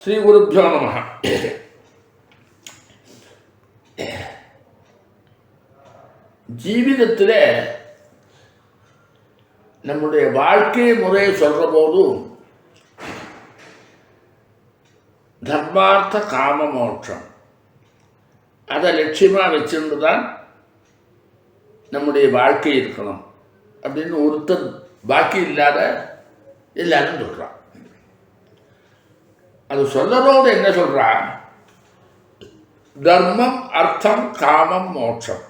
ஸ்ரீ குருப்யோ நமஹ. ஜீவிதத்தில் நம்முடைய வாழ்க்கை முறையை சொல்கிற போது தர்மார்த்த காம மோட்சம் அதை லட்சியமாக வச்சுட்டு தான் நம்முடைய வாழ்க்கை இருக்கணும் அப்படின்னு ஒருத்தர் பாக்கி இல்லாத எல்லாரும் சொல்கிறான். அது சொல்லறோடு என்ன சொல்றா? தர்மம், அர்த்தம், காமம், மோட்சம்.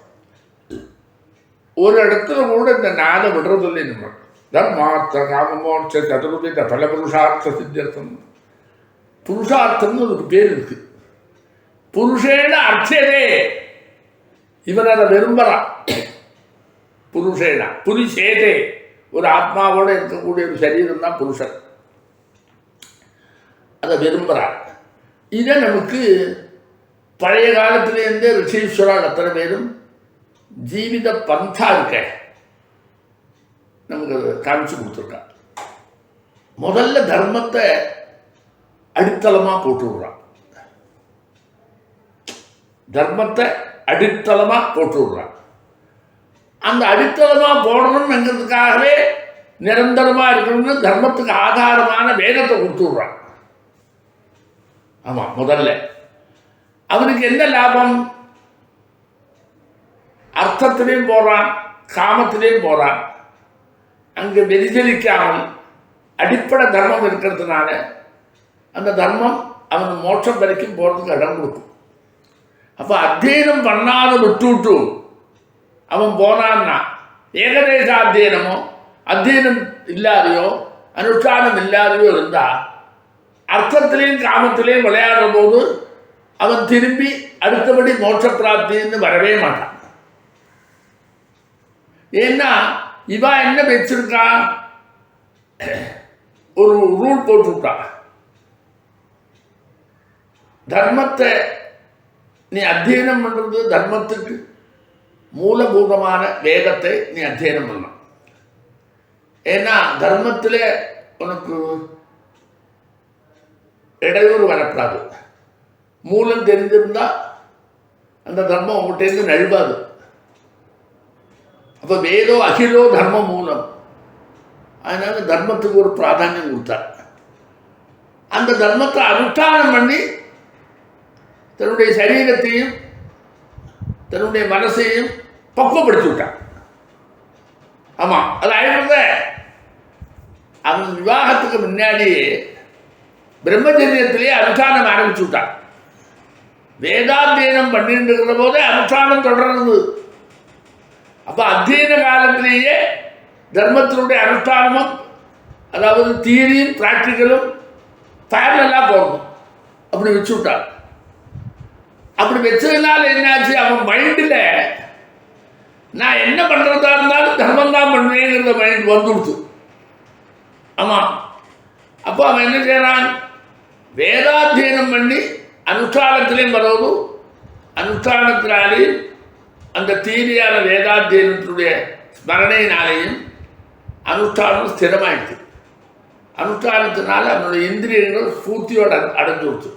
ஒரு இடத்துல கூட இந்த நாளை விடுறதில்லை. நம்ம தர்மார்த்த காம மோட்ச சதுர்வித பல புருஷார்த்த சித்தியர்த்தம். புருஷார்த்தம்னு ஒரு பேர் இருக்கு. புருஷேன அர்த்ததே, இவன் அதை விரும்புறான். புருஷேனா புரிசேதே, ஒரு ஆத்மாவோட இருக்கக்கூடிய ஒரு சரீரம் தான் புருஷன். அதை விரும்புகிறார். இதை நமக்கு பழைய காலத்திலேருந்தே ரிஷீஸ்வரர் அத்தனை பேரும் ஜீவித பந்தா இருக்க நமக்கு காமிச்சு கொடுத்துருக்கான். முதல்ல தர்மத்தை அடித்தளமாக போட்டு விடுறான். தர்மத்தை அடித்தளமாக போட்டு விடுறான். அந்த அடித்தளமாக போடணும்ங்கிறதுக்காகவே நிரந்தரமாக இருக்கணும்னு தர்மத்துக்கு ஆதாரமான வேதத்தை கொடுத்து விடுறான். ஆமாம், முதல்ல அவனுக்கு என்ன லாபம்? அர்த்தத்திலையும் போகிறான், காமத்திலையும் போகிறான். அங்கே வெறிஜலிக்காமல் அடிப்படை தர்மம் இருக்கிறதுனால அந்த தர்மம் அவன் மோட்சம் வரைக்கும் போகிறதுக்கு இடம் கொடுக்கும். அப்போ அத்தியனம் பண்ணாத விட்டு அவன் போனான்னா, ஏகதேச அத்தியனமோ அத்தியனம் இல்லாதையோ அனுஷ்டானம் இல்லாதையோ இருந்தால் அர்த்தத்திலையும் காமத்திலையும் விளையாடுற போது அவன் திரும்பி அடுத்தபடி மோட்ச பிராப்தின்னு வரவே மாட்டான். ஏன்னா இவா என்ன வச்சிருக்கா? ஒரு ரூல் போட்டுவிட்டா. தர்மத்தை நீ அத்தியனம் பண்றது, தர்மத்துக்கு மூலபூதமான வேதத்தை நீ அத்தியனம் பண்ணணும். ஏன்னா தர்மத்தில் உனக்கு இடையூறு வரக்கூடாது. மூலம் தெரிஞ்சிருந்தா அந்த தர்மம் உங்கள்கிட்ட நழுவாது. அப்போ வேதோ அகிலோ தர்ம மூலம். அதனால தர்மத்துக்கு ஒரு பிராதானியம் கொடுத்தார். அந்த தர்மத்தை அனுஷ்டானம் பண்ணி தன்னுடைய சரீரத்தையும் தன்னுடைய மனசையும் பக்குவப்படுத்தி விட்டான். ஆமாம், அது ஆயிடுறத அவன் விவாகத்துக்கு முன்னாடியே பிரம்மச்சரியத்திலேயே அனுஷ்டானம் ஆரம்பிச்சு விட்டான். வேதாத்தியனம் பண்ணிட்டு இருக்கிற போதே அனுஷ்டானம் தொடர்றது. அப்போ அத்தியன காலத்திலேயே தர்மத்தினுடைய அனுஷ்டானமும், அதாவது தியரியும் பிராக்டிக்கலும் பேரலாக போகணும் அப்படி வச்சு விட்டான். அப்படி வச்சதுனால என்னாச்சு? அவன் மைண்டில் நான் என்ன பண்ணுறதா இருந்தாலும் தர்மம் தான் பண்ணுவேங்கிற மைண்ட் வந்துடுச்சு. ஆமாம், அப்போ அவன் என்ன செய்கிறான்? வேதாத்தியனம் பண்ணி அனுஷ்டானத்திலையும் வர்றது, அனுஷ்டானத்தினாலேயும் அந்த தீவியான வேதாத்தியனத்தினுடைய ஸ்மரணையினாலேயும் அனுஷ்டானம் ஸ்திரமாயிடுச்சு. அனுஷ்டானத்தினால அவனுடைய இந்திரியங்கள் ஸ்பூர்த்தியோடு அடைஞ்சு கொடுத்து.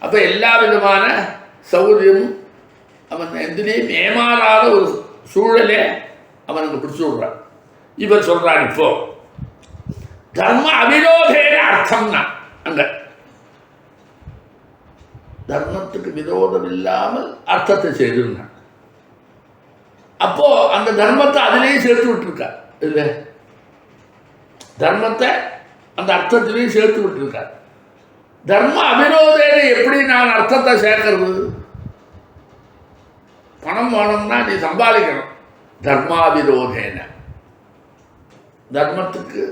அப்போ எல்லா விதமான சௌகரியமும் அவன் எந்திரியும் ஏமாறாத ஒரு சூழலே அவனுக்கு பிடிச்சி விடுறான். இவர் சொல்கிறான், இப்போ தர்ம அவிரோதேன அர்த்தம்னா அங்கே தர்மத்துக்கு விரோதம் இல்லாமல் அர்த்தத்தை செய்திருந்தான். அப்போ அந்த தர்மத்தை அதிலேயும் சேர்த்து விட்டுருக்கா இல்லை? தர்மத்தை அந்த அர்த்தத்திலையும் சேர்த்து விட்டுருக்கார். தர்ம அவிரோதேன எப்படி நான் அர்த்தத்தை சேர்க்கறது? பணம் வேணும்னா நீ சம்பாதிக்கணும். தர்மாவிரோதேன, தர்மத்துக்கு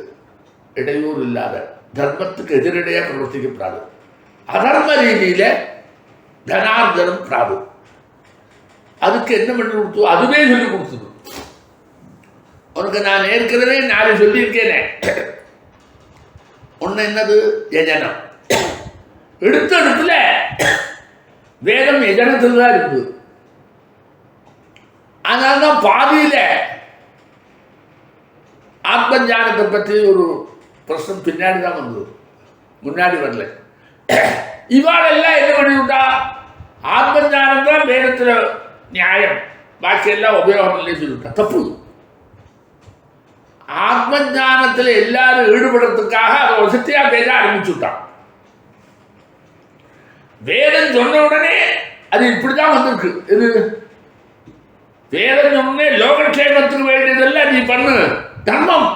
இடையூறு இல்லாத, தர்மத்துக்கு எதிரடையாக பிரவர்த்திக்கப்படாது. அதர்ம ரீதியில் தனார்ஜனம் பிராபு. அதுக்கு என்ன பண்ணி கொடுத்து? அதுவே சொல்லி கொடுத்தது. உனக்கு நான் ஏற்கனவே 4 சொல்லியிருக்கேனே. ஒன்று என்னது? யஜனம். எடுத்த இடத்துல வேதம் யஜனத்தில் தான் இருக்குது. அதனால தான் பாதியில் ஆத்ம ஞானத்தை பற்றி ஒரு பிரச்சனை பின்னாடி தான் வந்தது, முன்னாடி வரல. இவாளெல்லாம் என்ன பண்ணிவிட்டா, ஆத்ம ஞானம் தான் வேதத்தில் நியாயம், பாக்கியெல்லாம் உபயோகம் இல்லைன்னு சொல்லிவிட்டா. தப்பு. ஆத்ம ஞானத்தில் எல்லாரும் ஈடுபடுறதுக்காக அதை வசதியா பேச ஆரம்பிச்சுட்டான். வேதம் சொன்ன உடனே அது இப்படிதான் வந்திருக்கு. இது வேதம் சொன்னே லோகக்ஷேமத்துக்கு வேண்டியதல்ல, நீ பண்ணு தர்மம்.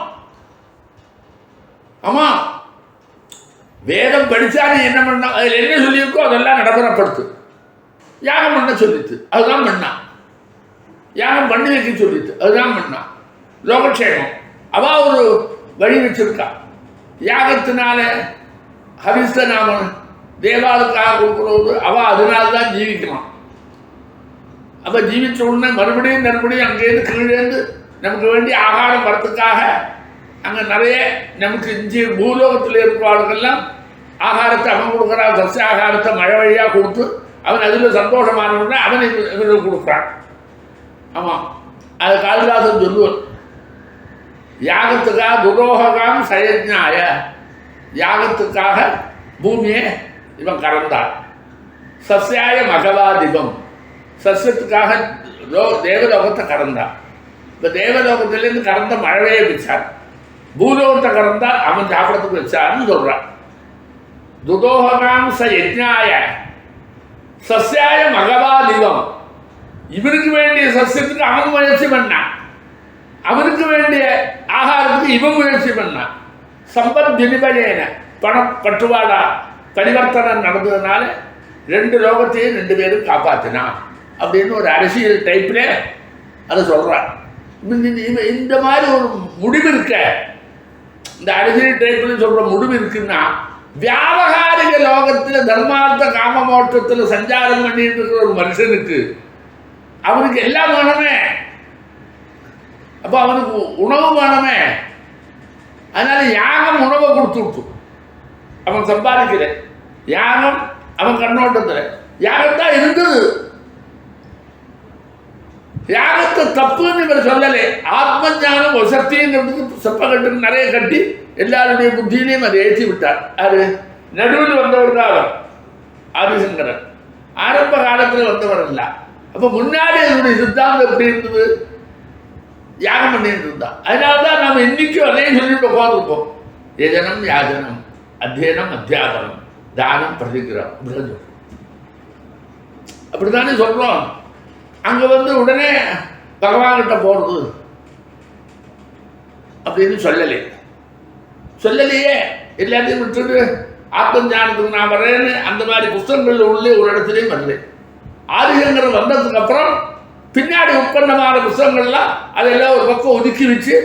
ஆமா, வேதம் படிச்சா நீ என்ன பண்ண, அதில் என்ன சொல்லியிருக்கோ அதெல்லாம் நடைமுறைப்படுத்து. யாகம் பண்ண சொல்லித்து, அதுதான் பண்ணா. யாகம் பண்ணி வைக்க சொல்லித்து, அதுதான் பண்ணா. லோகக்ஷேமம் அவ ஒரு வழி வச்சிருக்கா. யாகத்தினால ஹரிச நாம தேவாளுக்காக கொடுக்குறது, அவ அதனால்தான் ஜீவிக்கணும். அப்ப ஜீவிச்ச உடனே மறுபடியும் அங்கேருந்து கீழேருந்து நமக்கு வேண்டிய ஆகாரம் வரத்துக்காக அங்கே நிறைய நமக்கு இஞ்சி பூலோகத்தில் இருக்கிறவர்களெல்லாம் ஆகாரத்தை அவன் கொடுக்குறான். சசிய ஆகாரத்தை மழை வழியாக கொடுத்து அவன் அதில் சந்தோஷமானவுடனே அவன் இவனுக்கு கொடுக்குறான். ஆமாம், அது காளிதாசன் சொல்லுவான், யாகத்துக்காக துரோகம் சயஜ்ஞாய, யாகத்துக்காக பூமியை இவன் கறந்தான். சசியாய மகவாதிபம், சசியத்துக்காக தேவலோகத்தை கறந்தான். இப்போ தேவலோகத்திலேருந்து கறந்த மழவையே வச்சார், பூலோகத்தை கறந்தா அவன் சாப்பிடத்துக்கு வச்சான்னு சொல்றான். துதோகாம் ச யஜ்ஞாய சசியாய மகவாதிபம், இவனுக்கு வேண்டிய சசியத்துக்கு அவன் முயற்சி பண்ணான், அவனுக்கு வேண்டிய ஆகாரத்துக்கு இவன் முயற்சி பண்ணான். சம்பத் வினிமயேன, பணம் பட்டுவாடா பரிவர்த்தனம் நடந்ததுனால ரெண்டு லோகத்தையும் ரெண்டு பேரும் காப்பாற்றினான் அப்படின்னு ஒரு அரசியல் டைப்ல அதை சொல்றான். இந்த மாதிரி ஒரு முடிவு இருக்க, இந்த அரசியல் டைப்ல சொல்ற முடிவு இருக்குன்னா, வியாபகாரிக லோகத்தில் தர்மார்த்த காம மோட்சத்தில் சஞ்சாரம் பண்ணிட்டு இருக்கிற ஒரு மனுஷனுக்கு அவனுக்கு எல்லாம் வேணுமே. அப்போ அவனுக்கு உணவு வேணுமே. அதனால யாகம் உணவை கொடுத்து விட்டு அவன் சம்பாதிக்கிற யாகம் அவன் கண்ணோட்டத்தில் யாகத்தான் இருந்தது. யாகத்தை தப்புன்னு இவர் சொல்லலை. ஆத்ம ஞானம் வசத்திங்கிறதுக்கு செப்பக்கட்டு நிறைய கட்டி எல்லாருடைய புத்தியிலையும் அதை ஏற்றி விட்டார். அது நடுவில் வந்தவர் தான் அவர் ஆதிசங்கரன். ஆரம்ப காலத்தில் வந்தவர் அல்ல. அப்போ முன்னாடி அதனுடைய சித்தாந்தம் எப்படி இருந்தது, யாகம் பண்ணிட்டு இருந்தா. அதனால்தான் நம்ம இன்னைக்கும் அதையும் சொல்லிட்டு உட்காந்துருப்போம். யஜனம் யாஜனம், அத்தியனம் அத்தியாபனம், தானம் பிரதிகிரம், அப்படித்தானே சொல்றோம். அங்க உடனே பகவான்கிட்ட போறது அப்படின்னு சொல்லலையே. எல்லாத்தையும் விட்டுட்டு ஆத்ம ஞானத்துக்கு நான் வர்றேன்னு அந்த மாதிரி புஸ்தகங்கள் உள்ளே ஒரு இடத்துலையும் வரல. ஆதிசங்கரன் வந்ததுக்கு அப்புறம் பின்னாடி உட்பன்னமான புஸ்தகங்கள்லாம் அதெல்லாம் ஒரு பக்கம் ஒதுக்கி வச்சு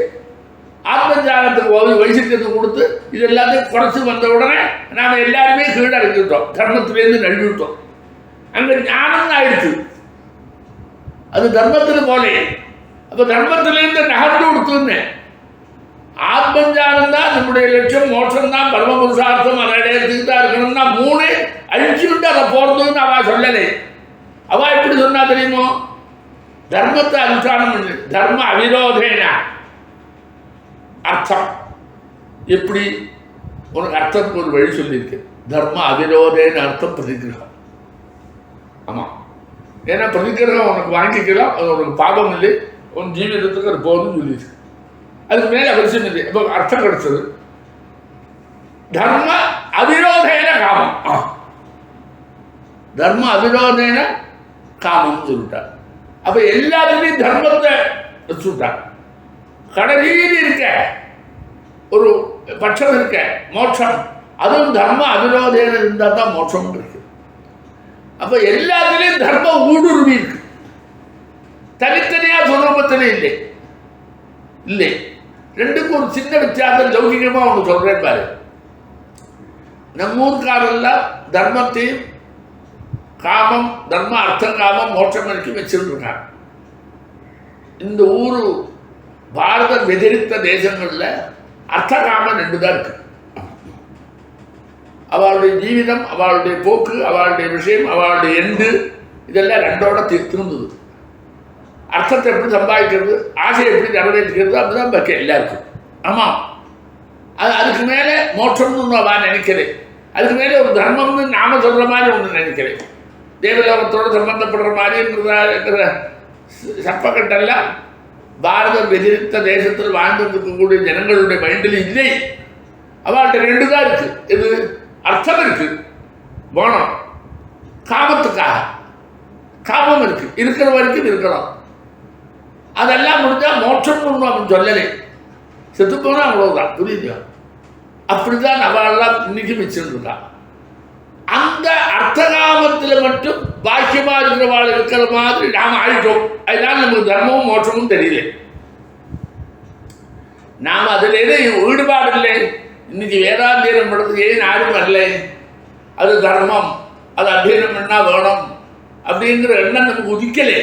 ஆத்ம ஞானத்துக்கு வைசியத்துக்கு கொடுத்து இது எல்லாத்தையும் குறைச்சி வந்த உடனே நாம் எல்லாருமே கீழே இறங்கிவிட்டோம், தர்மத்திலேருந்து நழுவிட்டோம். அங்கே ஞானம் ஆயிடுச்சு, அது தர்மத்தில் போலே. அப்போ தர்மத்திலேருந்து நகர்ந்து கொடுத்துன்னு ஆத்ம ஞானம் தான் நம்முடைய லட்சியம், மோட்சம் தான், பரம புருஷார்த்தம், அதை இடத்துக்கு தான் இருக்கணும்னா மூணு அழிச்சு விட்டு அதை போகிறதுன்னு அவள் சொல்லலை. அவள் எப்படி சொன்னா தெரியுமோ, தர்மத்தை அனுஷ்டானம் பண்ணு, தர்ம அவிரோதேன அர்த்தம். எப்படி உனக்கு அர்த்தத்துக்கு ஒரு வழி சொல்லியிருக்கு. தர்ம அவிரோதேன அர்த்தம் பிரதிகிரகம். ஆமாம், ஏன்னா பிரதிகிரகம் உனக்கு வாங்கிக்கலாம், அது உனக்கு பாபம் இல்லை, உன் ஜீவிதத்துக்கு அது போகணும்னு சொல்லியிருக்கு. அதுக்கு மேலே அவசியம் இல்லை. இப்போ அர்த்தம் கிடைச்சது. தர்ம அவிரோதேன காமம், தர்ம அவிரோதேன காமம் சொல்லிட்டார். அப்ப எல்லாத்துலேயும் தர்மத்தை வச்சுட்டார். கடைசியில் இருக்க ஒரு பட்சம் இருக்க மோட்சம், அதுவும் தர்ம அவிரோதேன இருந்தால் தான் மோட்சம் இருக்கு. அப்ப எல்லாத்துலேயும் தர்மம் ஊடுருவி இருக்கு, தனித்தனியா சுரூபத்திலே இல்லை. ரெண்டுக்கும் ஒரு சின்ன வித்தியாசம் லௌகிகமா ஒன்று சொல்றேன் பாரு. நம்ம ஊருக்காரெல்லாம் தர்மத்தையும் காமம், தர்ம அர்த்தம் காமம் மோட்சம் வரைக்கும் வச்சிருக்காங்க. இந்த ஊரு பாரத வெதிரித்த தேசங்கள்ல அர்த்த காமம் ரெண்டு தான் இருக்கு. அவளுடைய ஜீவிதம், அவளுடைய போக்கு, அவளுடைய விஷயம், அவளுடைய எண்டு, இதெல்லாம் ரெண்டோட திருந்தது. அர்த்தத்தை எப்படி சம்பாதிக்கிறது, ஆசையை எப்படி நிறைவேற்றிக்கிறது, அப்படிதான் பாக்கி எல்லாருக்கும். ஆமாம், அதுக்கு மேலே மோட்சம்னு நான் நினைக்கிறேன். அதுக்கு மேலே ஒரு தர்மம்னு நாம சொல்கிற மாதிரி ஒன்று நினைக்கிறேன். தேவலோகத்தோடு சம்பந்தப்படுற மாதிரின்ற சப்பக்கட்டெல்லாம் பாரதம் வெதிரித்த தேசத்தில் வாழ்ந்து இருக்கக்கூடிய ஜனங்களுடைய மைண்டில் இல்லை. அவள்கிட்ட ரெண்டு தான் இருக்கு. இது அர்த்தம் இருக்கு, போனம் காமத்துக்காக காமம் இருக்கு, இருக்கிற வரைக்கும் இருக்கணும். அதெல்லாம் முடிஞ்சால் மோட்சம்னு ஒன்று அவன் சொல்லலை. செத்து போனால் அவ்வளவுதான். புரியுது? அப்படிதான் அவெல்லாம் இன்னைக்கு வச்சிருந்துருக்கான். அந்த அர்த்தகாமத்தில் மட்டும் பாக்கியமா இருக்கிறவாள் இருக்கிற மாதிரி நாம் ஆயிட்டோம். அதனால நமக்கு தர்மமும் மோட்சமும் தெரியல. நாம் அதில் எதுவும் ஈடுபாடு இல்லை. இன்னைக்கு வேதாந்தீனம் படுறதுக்கு ஏன் யாரும் வரல? அது தர்மம், அது அத்தியனம் பண்ணா வேணும் அப்படிங்கிற எண்ணம் நமக்கு உதிக்கலே.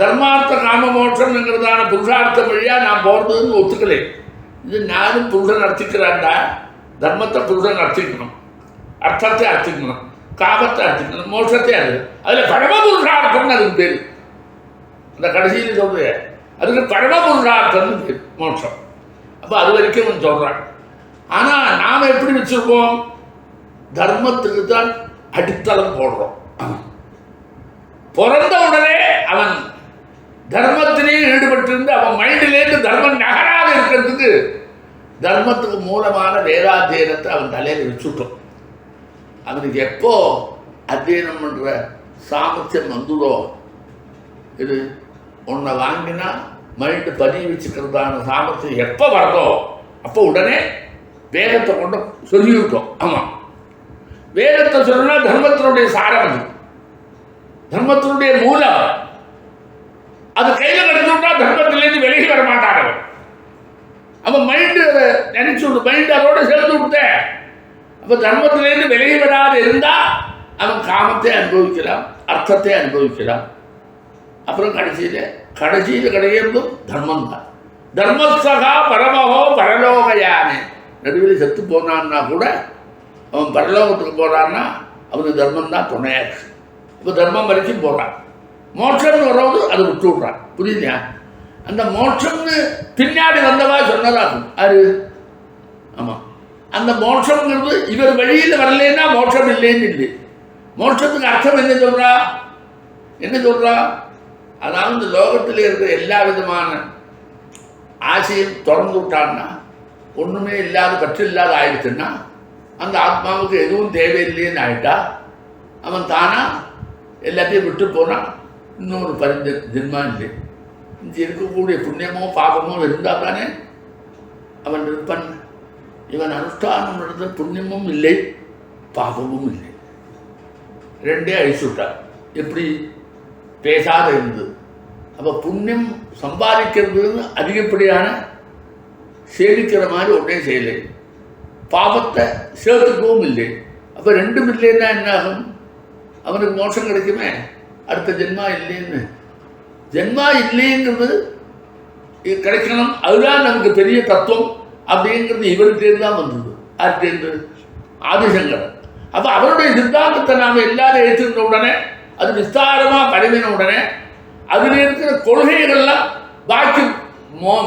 தர்மார்த்த காம மோட்சம்ங்கிறதான புருஷார்த்த வழியாக நான் போகிறதுன்னு ஒத்துக்கலை. இது நானும் புருஷன் அர்த்திக்கிறான்டா. தர்மத்தை புருஷன் அர்த்திக்கணும், அர்த்தத்தை அர்த்திக்கணும், காமத்தை அர்த்திக்கணும், மோட்சத்தை அர்த்தம். அதில் பரம புருஷார்த்தம்னு அதுக்கு பேர். அந்த கடைசியில் சொல்கிறேன், அதுக்கு பரம புருஷார்த்தம்னு பேர் மோட்சம். அப்போ அது வரைக்கும் சொல்கிறாங்க. ஆனால் நாம் எப்படி வச்சுருக்கோம்? தர்மத்துக்கு தான் அடித்தளம் போடுறோம். பிறந்த உடனே அவன் தர்மத்திலேயே ஈடுபட்டிருந்து அவன் மைண்டிலேருந்து தர்மம் நகராக இருக்கிறதுக்கு தர்மத்துக்கு மூலமான வேதாத்தியனத்தை அவன் தலையில் வச்சுட்டோம். அவனுக்கு எப்போ அத்தியனம் பண்ணுற சாமர்த்தியம் வந்துதோ, இது உன்னை வாங்கினா மைண்டு பதிய வச்சுக்கிறதான சாமர்த்தியம் எப்போ வருதோ அப்போ உடனே வேதத்தை கொண்டு சொல்லிவிட்டோம். ஆமாம், வேதத்தை சொன்னா தர்மத்தினுடைய சாரம், தர்மத்தினுடைய மூலம். அது கையில் கிடைச்சுட்டா தர்மத்திலேருந்து விலகி வர மாட்டாங்க. அவன் மைண்டு அதை நினைச்சு விட்டு மைண்டு அதோட சேர்த்து விட்டேன். அப்போ தர்மத்திலேருந்து விலகி வராது இருந்தால் அவன் காமத்தை அனுபவிக்கலாம், அர்த்தத்தை அனுபவிக்கலாம். அப்புறம் கடைசியில் கிடைக்கிறதும் தர்மம் தான். தர்மசகா பரமஹோ பரலோகயானே. நடுவில் செத்து போனான்னா கூட அவன் பரலோகத்துக்கு போகிறான்னா அவனுக்கு தர்மம் தான் துணையாச்சு. இப்போ தர்மம் வரைக்கும் போகிறான். மோட்சம்னு வர்றது அதை விட்டு விட்றான். புரியுதா? அந்த மோட்சம்னு பின்னாடி வந்தவா சொன்னதாகும் அது. ஆமாம், அந்த மோட்சம்ங்கிறது இவர் வழியில் வரலன்னா மோட்சம் இல்லைன்னு இல்லை. மோட்சத்துக்கு அர்த்தம் என்ன சொல்கிறா? என்ன சொல்கிறா? அதாவது இந்த லோகத்தில் இருக்கிற எல்லா விதமான ஆசையும் திறந்து விட்டான்னா, ஒன்றுமே இல்லாத பற்று இல்லாத ஆயிடுச்சுன்னா, அந்த ஆத்மாவுக்கு எதுவும் தேவையில்லைன்னு ஆகிட்டா அவன் தானா எல்லாத்தையும் விட்டு போனான். இன்னொரு ஜென்மா இல்லை. இங்கே இருக்கக்கூடிய புண்ணியமோ பாபமோ இருந்தால் தானே அவன் இருப்பான். இவன் அனுஷ்டானம் நடந்த புண்ணியமும் இல்லை பாபமும் இல்லை, ரெண்டே அழிச்சுட்டான். எப்படி? பேசாத இருந்து. அப்போ புண்ணியம் சம்பாதிக்கிறதுன்னு அதிகப்படியான சேமிக்கிற மாதிரி ஒன்றே செய்யலை, பாபத்தை சேர்த்துக்கவும் இல்லை. அப்போ ரெண்டும் இல்லைன்னா என்ன ஆகும்? அவனுக்கு மோட்சம் கிடைக்குமே. அடுத்த ஜென்மா இல்லைன்னு, ஜென்மா இல்லைங்கிறது கிடைக்கணும், அதுதான் நமக்கு பெரிய தத்துவம் அப்படிங்கிறது இவர்கிட்டேருந்து தான் வந்தது. யார்கிட்டேருந்து? ஆதிசங்கர். அப்போ அவருடைய சித்தாந்தத்தை நாம் எல்லாரும் ஏற்றுக்கிற உடனே, அது விஸ்தாரமாக பரவின உடனே அதில் இருக்கிற கொள்கைகள்லாம் பாக்கி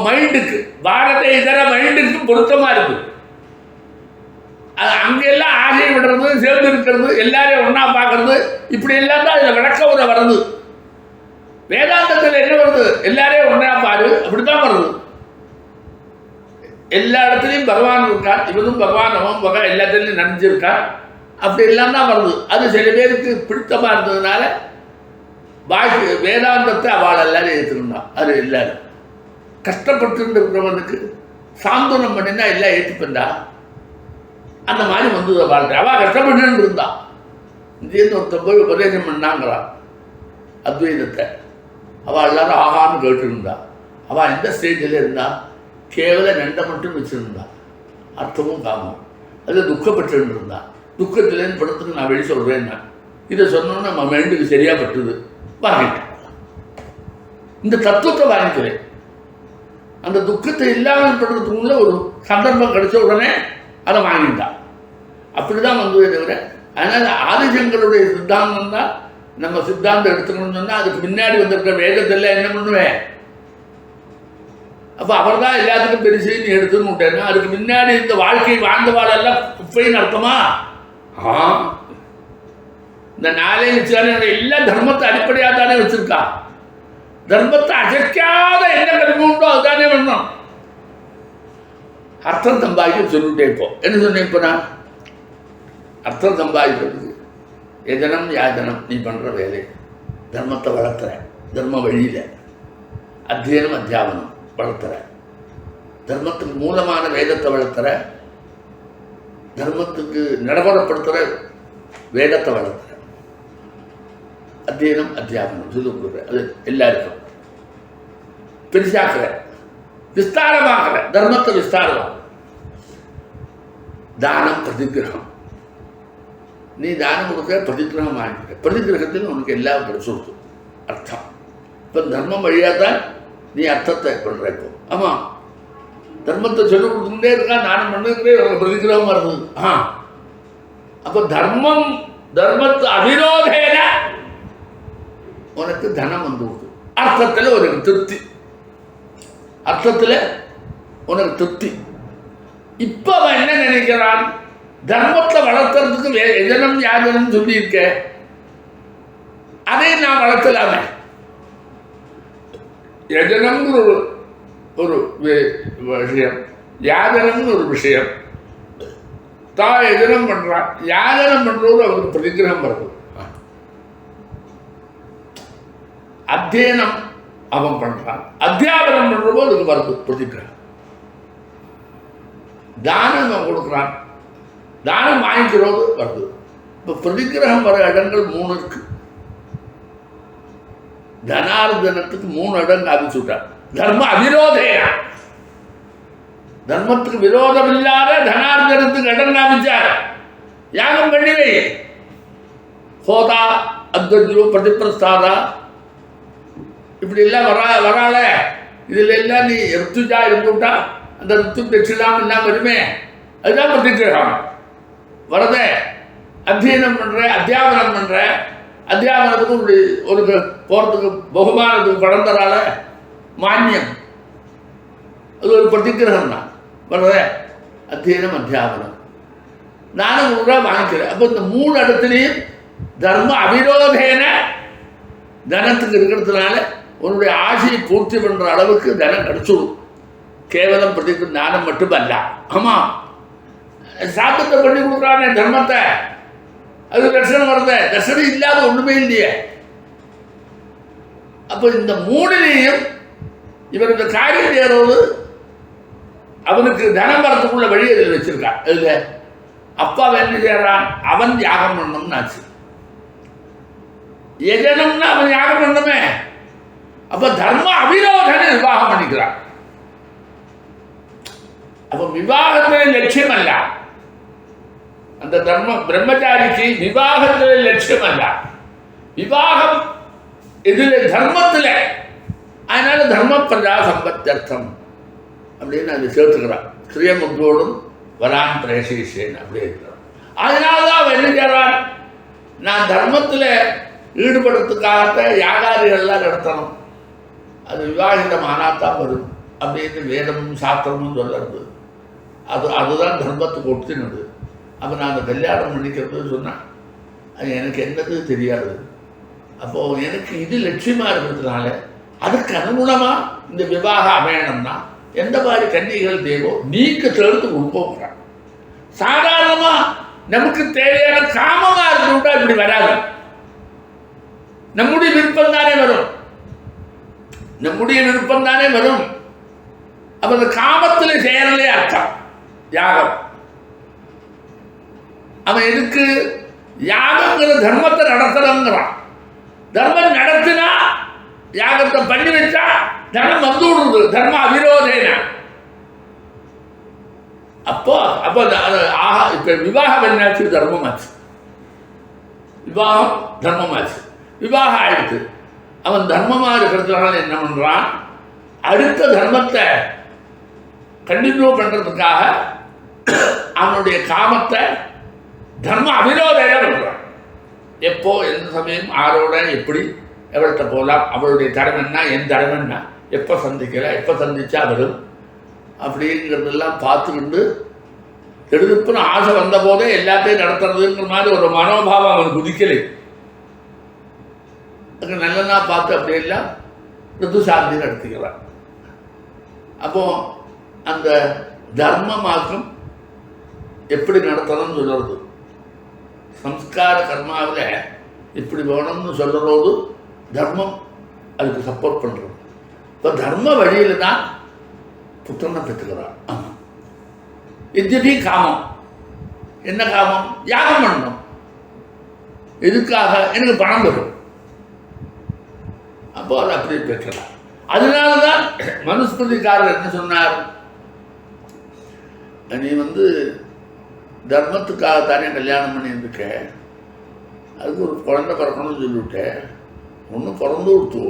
மைண்டுக்கு, பாரத இதர மைண்டுக்கு பொருத்தமாக இருக்குது. அது அங்கெல்லாம் ஆசை விடுறது, சேர்ந்து இருக்கிறது, எல்லாரையும் ஒன்றா பார்க்கறது, இப்படி எல்லாம் தான் இதில் விளக்க உரை வருது. வேதாந்தத்தில் என்ன வருது? எல்லாரையும் ஒன்றா பாரு, அப்படித்தான் வருது. எல்லா இடத்துலையும் பகவான் இருக்கார், இவனும் பகவான் அவன் பகவான் எல்லாத்துலேயும் நனைஞ்சிருக்கார், அப்படி எல்லாம் தான் வருது. அது சில பேருக்கு பிடித்தமாக இருந்ததுனால பாக்கி வேதாந்தத்தை அவள் எல்லாரும் ஏற்றுக்கணும். அது எல்லாரும் கஷ்டப்பட்டு இருக்கிறவனுக்கு சாந்தனம் பண்ணினா எல்லாம் ஏற்றுப்பண்டா. அந்த மாதிரி வந்தது வாழ்க்கை. அவள் கஷ்டப்பட்டு இருந்தா. இங்கேருந்து ஒருத்தன் போய் உபதேசம் பண்ணாங்கிறான் அத்வைதத்தை. அவள் எல்லாரும் ஆகான்னு கேட்டுருந்தா. அவள் எந்த ஸ்டேஜில் இருந்தா? கேவல நெண்டை மட்டும் வச்சுருந்தா, அர்த்தமும் காமம். அது துக்கப்பட்டு இருந்தா. துக்கத்திலேருந்து படத்துக்கு நான் வெளி சொல்கிறேன்னா இதை சொன்னோன்னா நம்ம மைண்டுக்கு சரியாக பட்டுது, வாங்கிட்டேன். இந்த தத்துவத்தை வாங்கிக்கிறேன். அந்த துக்கத்தை இல்லாமல் படுறதுக்குள்ள ஒரு சந்தர்ப்பம் கிடைச்ச உடனே அதை வாங்கிட்டான். அப்படி தான் வந்ததே தவிர. அதனால் ஆதிசங்கருடைய சித்தாந்தம் தான் நம்ம சித்தாந்தம் எடுத்துக்கணும்னு சொன்னால் அதுக்கு முன்னாடி வந்திருக்கிற வேதத்தில் என்ன பண்ணுவேன்? அப்போ அவர் தான் எல்லாத்துக்கும் பெருசுன்னு எடுத்துன்னு விட்டேன்னா அதுக்கு முன்னாடி இந்த வாழ்க்கை வாழ்ந்த வாழெல்லாம் குப்பைன்னு அர்த்தமா? இந்த நாளே வச்சுதானே எல்லா தர்மத்தை அடிப்படையாக தானே வச்சிருக்கா. தர்மத்தை அசைக்காத என்ன கர்மம் உண்டோ அதுதானே பண்ணணும். அர்த்தம் சம்பாதிக்க சொல்லிட்டே இப்போ என்ன சொன்னேன். இப்போ நான் அர்த்தம் சம்பாதிக்கிறது எதனம் யாதனம் நீ பண்ணுற வேலை. தர்மத்தை வளர்த்துற தர்ம வழியில், அத்தியனம் அத்தியாபனம் வளர்த்துற, தர்மத்துக்கு மூலமான வேதத்தை வளர்த்துற, தர்மத்துக்கு நடைமுறைப்படுத்துகிற வேதத்தை வளர்த்துற, அத்தியனம் அத்தியாபனம் சொல்லி கொடுக்குற. அது எல்லாருக்கும் பெருசாக்குற, விஸ்தாரமாகிற, தர்மத்தை விஸ்தாரமாக. தானம் பிரதிகிரகம். நீ தானம் கொடுக்குற, பிரதிகிரகம் வாங்கிக்கிற. பிரதிகிரகத்தில் உனக்கு எல்லாம் கிடைச்சிருக்கு அர்த்தம். இப்போ தர்மம் வழியாக தான் நீ அர்த்தத்தை பண்ணுற. இப்போ ஆமாம், தர்மத்தை சொல்லிக் கொடுத்துட்டே இருக்கா, தானம் பண்ணுறே பிரதிகிரகம் வருது. அப்போ தர்மத்து அவிரோதேன உனக்கு தனம் வந்து கொடுத்து, அர்த்தத்தில் உனக்கு திருப்தி, அர்த்தத்தில் உனக்கு திருப்தி. இப்போ அவன் என்ன நினைக்கிறான், தர்மத்தை வளர்த்துறதுக்கு எதனம் யாதனம் சொல்லியிருக்க, அதை நான் வளர்த்தலாமே. யஜனம்னு ஒரு விஷயம், யாதனம்னு ஒரு விஷயம். தான் எதனம் பண்றான், யாதனம் பண்றது அவருக்கு பிரதிகிரகம் வருது. அத்தியனம் அவன் பண்றான், அத்தியாபனம் பண்றப்போ அதுக்கு வருது பிரதிகிரகம். தானம் அவன் கொடுக்குறான், தானம் வாங்கிக்கிறது வருது. இப்போ பிரதிகிரகம் வர இடங்கள் 3 இருக்கு. தனார்தனத்துக்கு 3 இடம் காமிச்சுட்டார். தர்ம அவிரோதேனா, தர்மத்துக்கு விரோதம் இல்லாத தனார்தனத்துக்கு இடம் காமிச்சார். யாகம் பண்ணிவை, ஹோதா அத்வஜு பிரதிபிரஸ்தாதா இப்படி எல்லாம் வரால. இதுல எல்லாம் நீ ரித்துஜா இருந்துட்டா அந்த ரித்து தட்சிணாம் எல்லாம் வருமே, அதுதான் பிரதிகிரகம் வரத. அத்தியனம் பண்ற, அத்தியாபனம் பண்ற, அத்தியாபனத்துக்கு ஒரு போறதுக்கு பகுமானத்துக்கு படம் தரால மானியம், அது ஒரு பிரதிகிரகம் தான் வரத. அத்தியனம் அத்தியாபனம் நானும் 100 ரூபா வாங்கிக்கிறேன். அப்போ இந்த 3 இடத்துலையும் தர்ம அவிரோதேன தனத்துக்கு இருக்கிறதுனால உன்னுடைய ஆசையை பூர்த்தி பண்ற அளவுக்கு தனம் கிடைச்சிடும். கேவலம் பிரதிக்கு தானம் மட்டுமல்ல. ஆமா, சாத்தத்தை பண்ணி கொடுக்குறானே தர்மத்தை, அது தர்சனம் வருது. தர்சனம் இல்லாத ஒண்ணுமே இல்லையே. அப்போ இந்த 3லையும் இவர் இந்த காரியம் செய்யறது அவனுக்கு தனம் வரத்துக்குள்ள வழி அதில் வச்சிருக்கான். இதுல அப்பா என்ன செய்யறான், அவன் யாகம் பண்ணணும்னு ஆச்சு. யஜனம்னு அவன் யாகம் பண்ணணுமே. அப்ப தர்ம அவிரோதனை விவாகம் பண்ணிக்கிறான். அப்ப விவாகத்திலே லட்சியம் அல்ல, அந்த தர்ம பிரம்மச்சாரிக்கு விவாகத்திலே லட்சியம் அல்ல, விவாகம் இதுல தர்மத்தில். அதனால தர்ம பிரஜா சம்பத்தர்த்தம் அப்படின்னு அது சேர்த்துக்கிறான். ஸ்ரீயமுத்தோடும் வரான் பிரேசிஷேன் அப்படி இருக்கிறான். அதனாலதான் அவன் என்ன செய்யறான், நான் தர்மத்தில் ஈடுபடுறதுக்காக யாகாதிகள்லாம் நடத்தணும், அது விவாகிதம் ஆனாத்தான் வரும் அப்படின்னு வேதமும் சாஸ்திரமும் சொல்லுறது. அதுதான் தர்மத்துக்கு ஒட்டினது. அப்போ நான் அந்த கல்யாணம் பண்ணிக்கிறது சொன்னேன், அது எனக்கு என்னது தெரியாது. அப்போது எனக்கு இது லட்சியமாக இருக்கிறதுனால அதுக்கு அனுகுணமாக இந்த விவாகம் அமையணும்னா எந்த மாதிரி கன்னிகள் தேவோ நீக்கு தேர்ந்து கொடுப்போங்கிறான். சாதாரணமாக நமக்கு தேவையான காமமாக இருந்துட்டா இப்படி வராது. நம்முடைய விருப்பம் தானே வரும், நம்முடைய விருப்பம் தானே வரும். அப்ப அந்த காமத்தில் சேரலே அர்த்தம் யாகம். அவன் எதுக்கு யாகங்கிற தர்மத்தை நடத்தணுங்கிறான். தர்மம் நடத்தினா யாகத்தை பண்ணி வச்சா தர்மம் வந்து விடுறது, தர்ம அவிரோதேன. அப்போ இப்ப விவாகம் என்னாச்சு, தர்மமாச்சு. விவாகம் தர்மமாச்சு, விவாகம் ஆயிடுச்சு. அவன் தர்மமா இருக்கிறதுனால என்ன பண்றான், அடுத்த தர்மத்தை கண்டினியூ பண்றதுக்காக அவனுடைய காமத்தை தர்ம அவிரோதேன பண்றான். எப்போ எந்த சமயம் ஆரோட எப்படி எவர்கிட்ட போகலாம், அவளுடைய தரம் என்ன, என் தரம் என்ன, எப்போ சந்திக்கல, எப்போ சந்திச்சா வரும் அப்படிங்கிறதெல்லாம் பார்த்துக்கிட்டு திடுதிப்புன்னு ஆசை வந்த போதே எல்லாத்தையும் நடத்துறதுங்கிற மாதிரி ஒரு மனோபாவம் அவன் குதிக்கலை. அதுக்கு நல்லனா பார்த்து அப்படியெல்லாம் ரிது சாந்தி நடத்துகிறான். அப்போ அந்த தர்மமாக்கம் எப்படி நடத்தணும்னு சொல்றது, சம்ஸ்கார கர்மாவில் இப்படி வேணும்னு சொல்றது தர்மம் அதுக்கு சப்போர்ட் பண்ணுறது. இப்போ தர்ம வழியில் தான் புத்திரனை பெற்றுக்கிறான். ஆமாம், இத்தியபி காமம். என்ன காமம்? யாகம் பண்ணணும். எதுக்காக? எனக்கு பணம் வரும். அப்போ அதை அப்படி பெற்றலாம். அதனால தான் மனுஸ்மிருதிக்காரர் என்ன சொன்னார், நீ தர்மத்துக்காக தானே கல்யாணம் பண்ணியிருக்க, அதுக்கு ஒரு குழந்தை பிறக்கணும்னு சொல்லிவிட்டேன், ஒன்று பிறந்து கொடுத்து,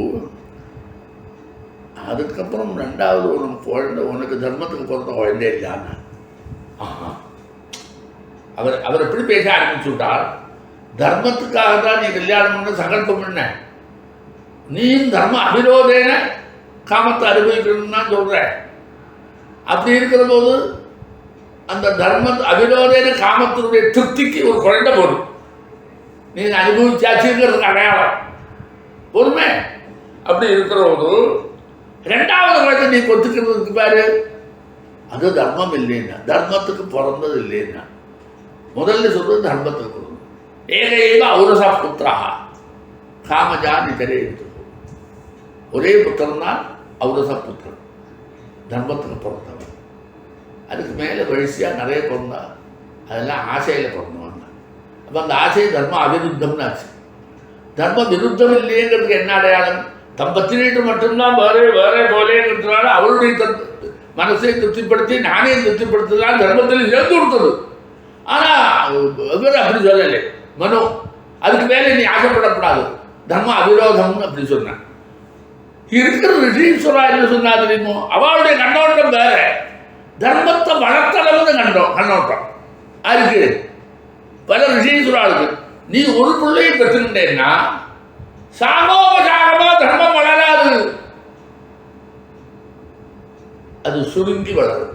அதுக்கப்புறம் ரெண்டாவது ஒரு குழந்தை உனக்கு தர்மத்துக்கு பிறந்த குழந்தை இல்லாம. அவர் எப்படி பேச ஆரம்பிச்சு விட்டார், தர்மத்துக்காக தான் நீ கல்யாணம் பண்ண சங்கல்பம் பண்ண, நீயும் தர்ம அபிரோதேன காமத்தை அனுபவிக்கணும்னு தான் சொல்ற. அப்படி இருக்கிற போது அந்த தர்ம அபிரோதேன காமத்தினுடைய திருப்திக்கு ஒரு குழந்தை போடும், நீங்க அனுபவிச்சாச்சுங்கிறதுக்கு அடையாளம் பொறுமை. அப்படி இருக்கிற போது ரெண்டாவது குழந்தை நீ கொத்துக்கிறதுக்கு பாரு, அது தர்மம் இல்லைன்னா, தர்மத்துக்கு பிறந்தது இல்லைன்னா. முதல்ல சொல்றது தர்மத்துக்கு பிறந்தது. ஏகைவ ஔரசா புத்திரா காமஜா நிகரே எடுத்துக்கோ. ஒரே புத்திரன் தான் ஔரச புத்திரன், தர்மத்துக்கு பிறந்தவன். அதுக்கு மேலே வரிசையாக நிறைய பிறந்தா அதெல்லாம் ஆசையில் பிறந்தவன். அப்போ அந்த ஆசை தர்ம அவிருத்தம்னு ஆச்சு. தர்ம விருத்தம் இல்லையேங்கிறதுக்கு என்ன அடையாளம்? தம்பத்தினீட்டு மட்டும்தான் வேறே வேறே போலேங்கிறதுனால அவளுடைய மனசை திருப்திப்படுத்தி நானே திருப்திப்படுத்தலாம் தர்மத்தில் சேர்ந்து கொடுத்தது. ஆனால் இவர் அப்படி சொல்லலை மனு, அதுக்கு மேலே நீ ஆசைப்படக்கூடாது, தர்ம அவிரோதம்னு அப்படி சொன்னான். இருக்கிற ரிஷீஸ்வரா என்ன சொன்னா தெரியுமோ, அவளுடைய கண்ணோட்டம் வேற, தர்மத்தை வளர்த்தளவுன்னு கண்ணோட்டம் அதுக்கு பல ரிஷீஸ்வராளுக்கு. நீ ஒரு பிள்ளையை பெற்றுக்கிட்டேன்னா சாமோபசாரமா தர்மம் வளராது, அது சுருங்கி வளரும்.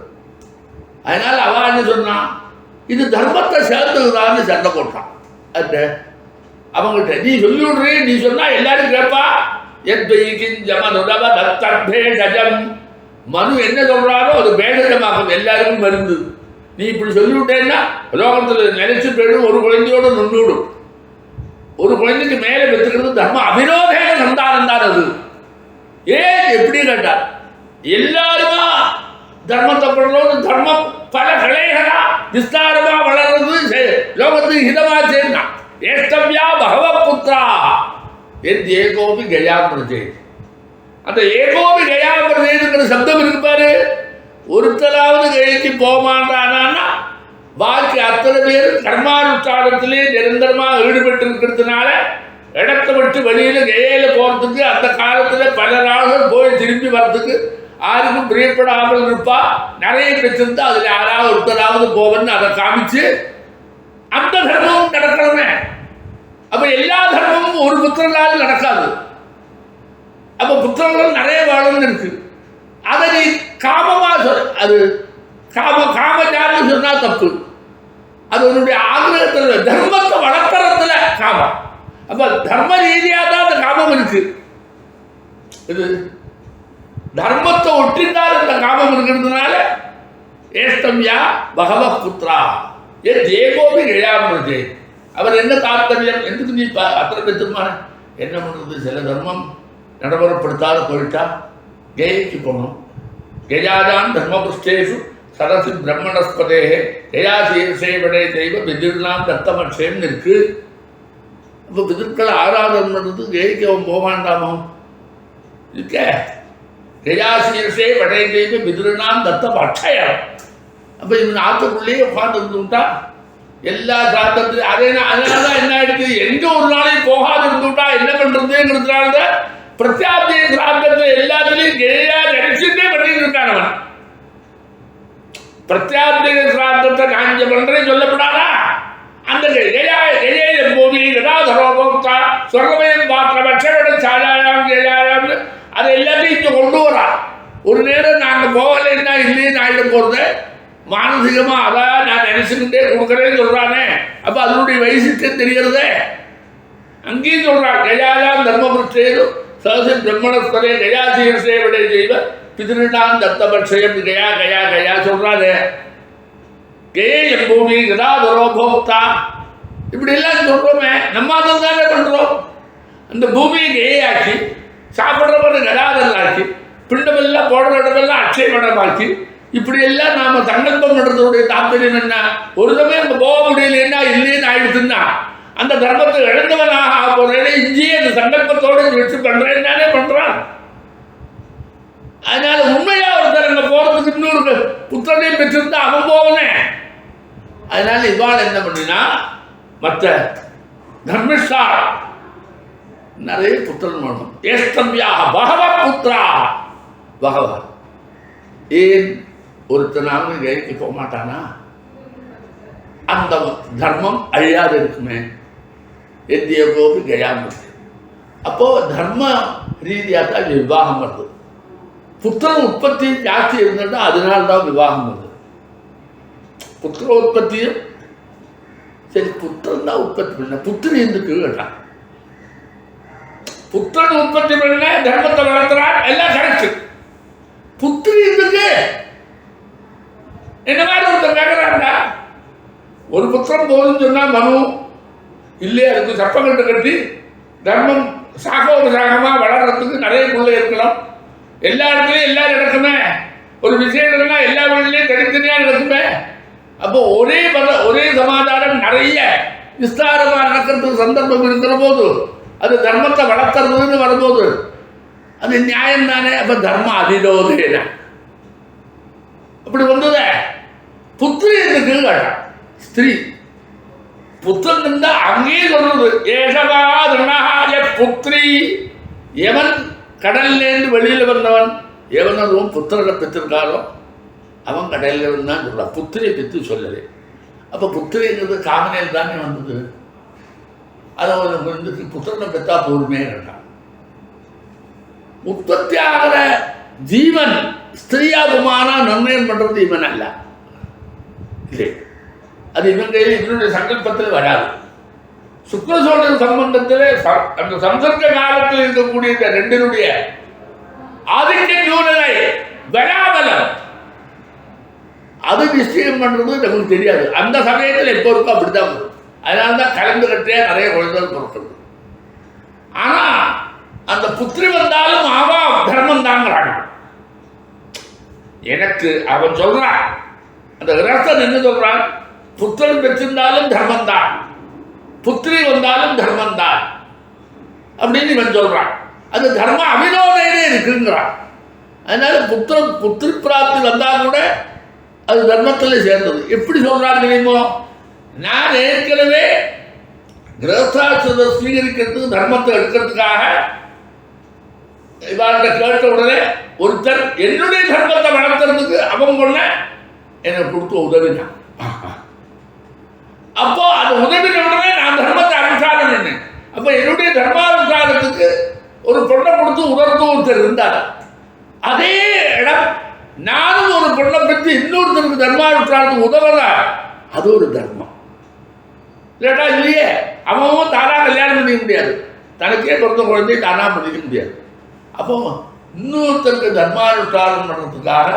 அதனால அவ என்ன சொன்னான், இது தர்மத்தை சேர்த்துதான்னு சண்டை போட்டான். அது அவங்ககிட்ட நீ சொல்லி விடுறே, நீ சொன்னா எல்லாரும் கேட்பா. மனு என்ன சொல்றாரோ அது பேடஜமாகும், எல்லாருக்கும் மருந்து. நீ இப்படி சொல்லிவிட்டேன்னா லோகத்தில் நினைச்சு போயிடும், ஒரு குழந்தையோட நின்றுவிடும். ஒரு குழந்தைக்கு மேலே பெற்றுக்கிறது தர்ம அபிரோதேன சந்தானம் தான். அது ஏன் எப்படி கேட்டார், எல்லாருமா தர்மத்தை பண்ணணும், தர்மம் பல கலைகளா விஸ்தாரமா வளர்றது லோகத்துக்கு ஹிதமா சேர்ந்தான். ஏஷ்டவ்யா பகவத் புத்திரா என் ஏகோபி கயாமிரதே. அந்த ஏகோபி கயாமிரதேங்கிற சப்தம் இருப்பாரு. ஒருத்தராவது கழிக்கு போமாட்டானா பாக்கி அத்தனை பேர் கர்மானுஷ்டானத்திலே நிரந்தரமாக ஈடுபட்டு இருக்கிறதுனால இடத்தை விட்டு வெளியில் கயையில போகிறதுக்கு அந்த காலத்தில் பல நாள்கள் போய் திரும்பி வர்றதுக்கு யாருக்கும் பிரியப்படாமல் இருப்பா. நிறைய பெற்றிருந்தா அதில் யாராவது ஒருத்தராவது போவன்னு அதை காமிச்சு அந்த தர்மமும் நடக்கணுமே. அப்ப எல்லா தர்மமும் ஒரு புத்திரனால் நடக்காது. அப்ப புத்திரங்கள் நிறைய வேணும்னு இருக்கு. அதை நீ காமமா சொல், அது காமஜான்னு சொன்னா தப்பு. அது உன்னுடைய ஆகிரகத்தில் தர்மத்தை வளர்க்கறதுல காமம். அப்ப தர்ம ரீதியாக தான் அந்த காமம் இருக்கு. இது தர்மத்தை ஒட்டினால் அந்த காமம் இருக்கிறதுனால ஏஷ்டம்யா பகவத் புத்திரா என் தேகோபி கயாமிரதே. அவர் என்ன தாத்பரியம், எதுக்கு நீ அத்தனை பெற்றுமான என்ன பண்ணுறது? சில தர்மம் நடைமுறைப்படுத்தாத போயிட்டா கயைக்கு போகணும். கயாஜான் தர்மபுஷ்டேஷு சரசி பிரம்மணஸ்பதே கயா சீர்சேவடே தெய்வ பிதிர்லாம் தத்தமட்சேன்னு இருக்கு. இப்போ பிதிர்களை ஆராதனை பண்ணுறது கயைக்கு அவன் போகாண்டாமோ இருக்க. கயா சீர்சே வடை தெய்வ பிதிர்லாம் தத்தம் அட்சயம். அப்போ இவன் ஆற்றுக்குள்ளேயே உட்கார்ந்து இருந்துட்டா எல்லா சாத்தத்திலையும் அதனால தான் என்ன ஆயிடுது, எங்க ஒரு நாளையும் போகாது இருந்துட்டா என்ன பண்றதுங்கிறதுனால பிரத்யாப்திய சாத்தத்தை எல்லாத்திலையும் கெயா நினைச்சுட்டே பண்ணிட்டு இருக்கான் அவன். பிரத்யாப்திய சாத்தத்தை நான் இங்க பண்றேன்னு சொல்லப்படாதா? அந்த கெயில பூமி கதாதரோபோக்தா சொர்ணமயம் பாத்திர பட்சவட சாயாயாம் கெயாயாம் அதை எல்லாத்தையும் இங்க கொண்டு வரா. ஒரு நேரம் நாங்கள் போகலைன்னா இல்லைன்னு ஆயிட போறது மானசீகமா அதான் நான் நினைச்சுக்கிட்டே கொடுக்குறேன்னு சொல்றானே, அப்ப அதனுடைய வைசிஷ்டம் தெரிகிறதே. அங்கேயும் சொல்றான், கயாதான் தர்மபுருஷேது சகசி பிரம்மணஸ்வரே கயாசீரசேவடை செய்வ பிதிருடான் தத்தபட்சயம் கயா கயா கயா சொல்றாரு. கேயம் பூமி கதாதரோ போக்தா இப்படி எல்லாம் சொல்றோமே, நம்ம அதை தானே பண்றோம். அந்த பூமியை கேயாக்கி சாப்பிட்றவங்க கதாதராக்கி பிண்டமெல்லாம் போடுற இடமெல்லாம் அக்ஷயமடமாக்கி இப்படி எல்லாம் நாம சங்கல்பம் பண்ணுறதுடைய தாற்பயம் என்ன? ஒரு சமயம் அங்கே போக முடியலன்னா இல்லைன்னு ஆயிடுச்சுன்னா அந்த தர்மத்தை இழந்தவனாக போறேன். இங்கேயே அந்த சங்கல்பத்தோடு வச்சு பண்றேன் தானே பண்றான். அதனால உண்மையா ஒருத்தர் அங்கே போறதுக்கு இன்னொரு புத்தனையும் பெற்றிருந்தா அவன் போவனே. அதனால இவாள் என்ன பண்ணினா, மற்ற தர்மிஷ்டா நிறைய புத்திரன் வேணும். ஏஷ்டம்பியாக பகவத் புத்திரா பகவான். ஏன் ஒருத்தனாவது கைக்கு போக மாட்டானா? அந்த தர்மம் அழியாது இருக்குமே. எத்திய கோபி கயாம. அப்போ தர்ம ரீதியாக தான் விவாகம் வருது. புத்திரன் உற்பத்தி ஜாஸ்தி இருந்ததுன்னா அதனால்தான் விவாகம் வருது. புத்திர உற்பத்தியும் சரி, புத்திரன் தான் உற்பத்தி பண்ண, புத்திரி எதுக்கு கேட்டான். புத்திரன் உற்பத்தி பண்ண தர்மத்தை வளர்த்துறான், எல்லாம் கரெக்ட். புத்திரி எதுக்கு? என்ன மாதிரி ஒருத்தர் கேட்கிறாண்டா, ஒரு புத்திரம் போதுன்னு சொன்னா மனு இல்லையா, அதுக்கு சப்பங்கட்டு கட்டி தர்மம் சாகோடு சாகமா வளர்றதுக்கு நிறைய பிள்ளை இருக்கலாம். எல்லா இடத்துலையும் எல்லாரும் நடக்குமே. ஒரு விஷயங்கள்னா எல்லா வழியிலையும் தனித்தனியா நடக்குமே. அப்போ ஒரே சமாதானம் நிறைய விஸ்தாரமாக நடக்கிறதுக்கு சந்தர்ப்பம் இருக்கிற போது அது தர்மத்தை வளர்த்துறதுன்னு வரும்போது அது நியாயம் தானே. அப்ப தர்ம அதிரோதேன அப்படி வந்ததே. புத்திரி எதுக்கு கேட்டான். ஸ்திரீ புத்திரன் இருந்தா அங்கேயே சொல்றது, ஏஷவா திருணாய புத்திரி. எவன் கடல்லேருந்து வெளியில வந்தவன், எவன் அதுவும் புத்திரனை பெற்றிருக்காரோ அவன் கடையில் இருந்தான்னு சொல்கிறான். புத்திரியை பற்றி சொல்லலை. அப்போ புத்திரிங்கிறது காமனையில் தானே வந்தது. அதை வந்து புத்திரனை பெற்றா போருமே கேட்டான். உற்பத்தி ஆகிற ஜீவன் ஸ்திரீயாகுமானா நிர்ணயம் பண்றது இவன் அல்ல. இல்லை, அது இவன் கையில் இவனுடைய சங்கல்பத்தில் வராது. சுக்ரசோழ சம்பந்தத்திலே அந்த சம்சர்க்க காலத்தில் இருக்கக்கூடிய இந்த ரெண்டினுடைய ஆதிக்க நூலை வராபலம் அது நிச்சயம் பண்றது நமக்கு தெரியாது. அந்த சமயத்தில் எப்போ இருக்கும் அப்படித்தான் வரும். அதனால தான் கலந்துகிட்டே நிறைய குழந்தைகள் பிறக்கிறது. ஆனா அந்த புத்திரி வந்தாலும் அவா தர்மம் தாங்கிறாங்க. எனக்கு அவன் சொல்றான், அந்த கிரகஸ்தன் என்ன சொல்றான், புத்திரன் பெற்றிருந்தாலும் தர்மம் தான், புத்திரி வந்தாலும் தர்மம் தான் அப்படின்னு இவன் சொல்றான். அது தர்ம அவினோதையிலே இருக்குங்கிறான். அதனால புத்திரி பிராப்தி வந்தா கூட அது தர்மத்தில் சேர்ந்தது. எப்படி சொல்றாங்க தெரியுமோ, நான் ஏற்கனவே கிரகஸ்தாசிரத்தை ஸ்வீகரிக்கிறதுக்கு தர்மத்தை எடுக்கிறதுக்காக இவாள்கிட்ட கேட்ட உடனே ஒருத்தர் என்னுடைய தர்மத்தை வளர்த்துறதுக்கு அவன் கொள்ள எனக்கு கொடுத்து உதவினான். அப்போ அது உதவின உடனே நான் தர்மத்தை அனுஷ்டானம் பண்ணேன். அப்ப என்னுடைய தர்மானுஷ்டானத்துக்கு ஒரு பொண்ணை கொடுத்து உதர்த்து ஒருத்தர் இருந்தார். அதே இடம் நானும் ஒரு பொண்ணை பற்றி இன்னொருத்தருக்கு தர்மானுஷ்டானத்துக்கு உதவல, அது ஒரு தர்மம் இல்லட்டா இல்லையே. அவன் தானா கல்யாணம் பண்ணிக்க முடியாது, தனக்கே பிறந்த குழந்தைய தானா பண்ணிக்க முடியாது. அப்போ இன்னொருத்தருக்கு தர்மானுஷ்டானம் பண்ணுறதுக்காக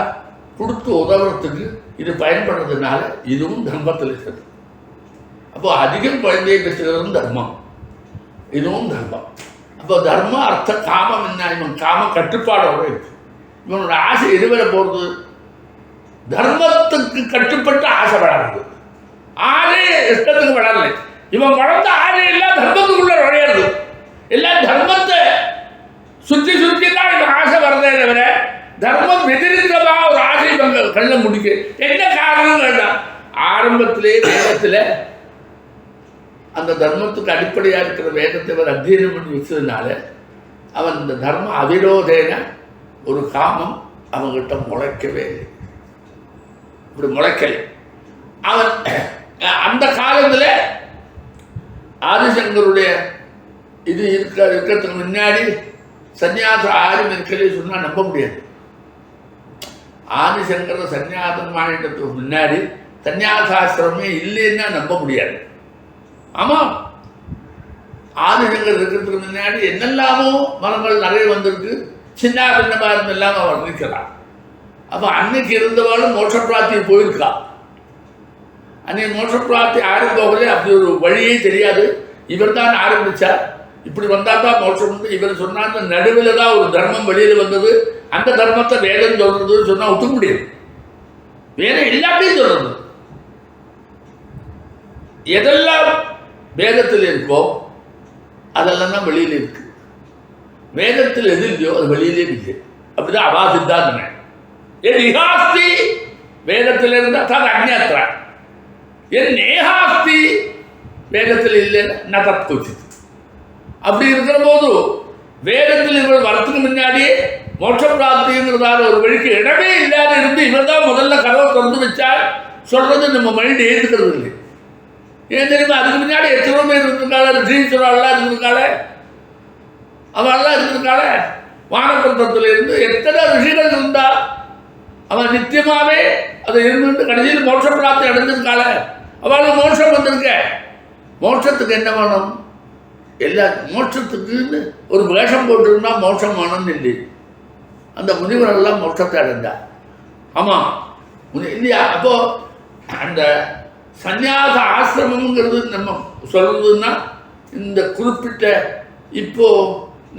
கொடுத்து உதவுறதுக்கு இது பயன்படுறதுனால இதுவும் தர்மத்தில் இருக்கிறது. அப்போ அதிகம் குழந்தையை பெற்றுகிறதும் தர்மம், இதுவும் தர்மம். அப்போ தர்ம அர்த்த காமம் என்ன, இவன் காம கட்டுப்பாடோட இருக்கு. இவனோட ஆசை எதுவரை போகிறது, தர்மத்துக்கு கட்டுப்பட்டு ஆசை வளருது. ஆசை இஷ்டத்துக்கு வளரலை. இவன் வளர்ந்த ஆசை எல்லாம் தர்மத்துக்குள்ள நுழையிறது. எல்லாம் தர்மத்தை சுற்றி சுற்றி தான் இவன் ஆசை வரதே தவிர தர்மம் எதிர்த்ததா ஒரு ஆசை இவங்க கண்ண முடிக்க என்ன காரணம் வேண்டாம். ஆரம்பத்திலே வேதத்தில் அந்த தர்மத்துக்கு அடிப்படையாக இருக்கிற வேதத்தை அவர் அத்தியனம் பண்ணி வச்சதுனால அவன் இந்த தர்ம அவிரோதேன ஒரு காமம் அவன்கிட்ட முளைக்கவே இல்லை. இப்படி முளைக்கலை. அவன் அந்த காலத்தில் ஆதிசங்கருடைய இது இருக்கிறதுக்கு முன்னாடி சன்னியாசம் யாரும் இருக்கலே சொன்னால் நம்ப முடியாது. ஆதிசங்கர சன்னியாசம் வாங்கிட்டதுக்கு முன்னாடி சன்னியாசாசிரமே இல்லைன்னா நம்ப முடியாது. ஆமாம், ஆதிசங்கர் இருக்கிறதுக்கு முன்னாடி என்னெல்லாமோ மரங்கள் நிறைய வந்திருக்கு, சின்ன பின்னமாக இருந்தெல்லாம் அவர் வர்ணிக்கிறார். அப்போ அன்னைக்கு இருந்தவாளும் மோட்சப்பிராப்தி போயிருக்கா. அன்னைக்கு மோட்சப்பிராப்தி யாரும் போகலே, அப்படி ஒரு வழியே தெரியாது. இவர் தான் ஆரம்பித்தார். இப்படி வந்தால் தான் மோட்சம் உண்டு. இவர் சொன்னாங்க நடுவில் தான் ஒரு தர்மம் வெளியில் வந்தது, அந்த தர்மத்தை வேதம் சொல்றதுன்னு சொன்னால் ஒத்துக்க முடியாது. வேதம் எல்லாத்தையும் சொல்றது. எதெல்லாம் வேதத்தில் இருக்கோ அதெல்லாம் தான் வெளியில் இருக்கு. வேதத்தில் எது இல்லையோ அது வெளியிலே இல்லை. அப்படிதான் அவா சித்தாந்தமே. ஏகாஸ்தி வேதத்தில் இருந்தால் தான் அந்நியத்ரா, என் நேகாஸ்தி வேதத்தில் இல்லைன்னா நதத் கொச்சித்து. அப்படி இருக்கிற போது வேதத்தில் இவர் வரத்துக்கு முன்னாடியே மோட்ச பிராப்திங்கிறதால ஒரு வழிக்கு இடமே இல்லாத இருந்து இவர் தான் முதல்ல கதவை திறந்து வச்சார் சொல்றது நம்ம மைண்ட் ஏற்றுக்கிறது இல்லை. ஏன் தெரியுமா? அதுக்கு முன்னாடி எத்தனை பேர் இருந்திருக்காள, ரிஷீஸ்வரெல்லாம் இருந்திருக்காள, அவெல்லாம் இருந்திருக்காள. வானப்பிரதத்தில் இருந்து எத்தனை ரிஷிகள் இருந்தா அவன் நித்தியமாவே அதை இருந்து கடைசியில் மோட்ச பிராப்தி அடைஞ்சிருக்காள. அவளுக்கு மோட்சம் வந்திருக்க. மோட்சத்துக்கு என்ன வேணும்? எல்லா மோட்சத்துக்குன்னு ஒரு வேஷம் போட்டிருந்தா மோட்சம் வேணும்னு இல்லை. அந்த முனிவரெல்லாம் மோட்சத்தை அடைந்தா. ஆமாம் இல்லையா? அப்போ அந்த சந்நியாச ஆசிரமங்கிறது நம்ம சொல்றதுன்னா இந்த குறிப்பிட்ட இப்போ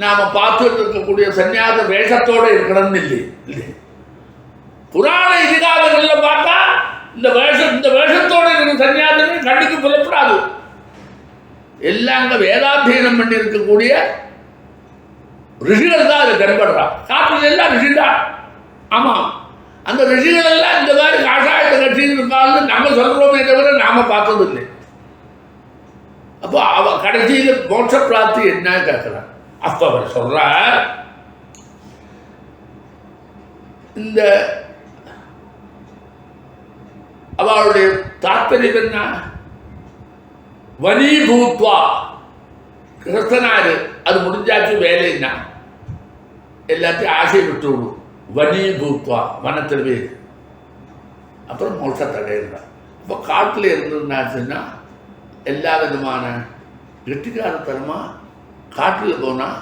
நாம பார்த்துட்டு இருக்கக்கூடிய சந்நியாச வேஷத்தோடு இருக்கணும்னு இல்லை. இல்லை, புராண இதிகாசங்கள்ல பார்த்தா இந்த வேஷத்தோடு இருக்கிற சன்னியாசமே கண்ணுக்கு புலப்படாது. எல்லாம் அங்கே வேதாத்தியனம் பண்ணி இருக்கக்கூடிய ரிஷிகள் தான் அதை தென்படுறா. காட்டில் எல்லாம் ரிஷி தான். ஆமாம், அந்த ரிஷிகள் எல்லாம் இந்த மாதிரி காஷாயத்தை கட்சின்னு இருக்காங்க நம்ம சொல்றோமே தவிர நாம பார்த்தது இல்லை. அப்போ அவ கடைசியில் மோட்ச பிராப்தி என்ன கேட்கிறார். அப்ப அவர் சொல்றார், இந்த அவளுடைய தாற்பயம் என்ன? வனீபூத்வா கிருஷ்ணனாரு அது முடிஞ்சாச்சு வேலைன்னா எல்லாத்தையும் ஆசை விட்டு விடும். வனீபூத்வா வனத்திலே அப்புறம் மோட்சத்தை அடையிறான். அப்போ காட்டில் இருந்திருந்தாச்சுன்னா எல்லா விதமான கெட்டிக்காரத்தனமாக காட்டில் போனால்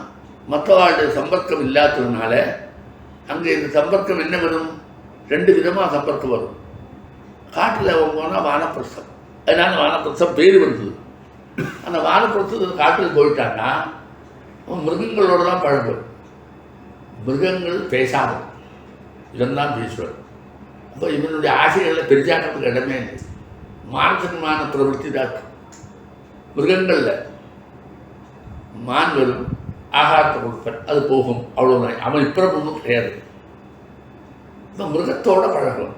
மற்றவாளுடைய சம்பர்க்கம் இல்லாததுனால அங்கே இந்த சம்பர்க்கம் என்ன வரும்? 2 விதமாக சம்பர்க்கம் வரும். காட்டில் அவன் போனால் வானப்பிரஸ்தம், அதனால வானப்பிரஸ்தம் பேர் வருது. அந்த வானப்பிரஸ்தத்தில் காட்டில் போயிட்டான்னா அவன் மிருகங்களோட தான் பழகும். மிருகங்கள் பேசாது, இதெல்லாம் பேசுவார். அப்போ இவனுடைய ஆசைகளில் பெரிசாக்கிறதுக்கு இடமே இல்லை. மானசமான பிரவருத்தி தான் மிருகங்களில். மான் வரும், ஆகாரத்தை கொடுப்பேன், அது போகும், அவ்வளோதான். அவன் இப்போ ஒன்றும் கிடையாது. இப்போ மிருகத்தோட பழகும்.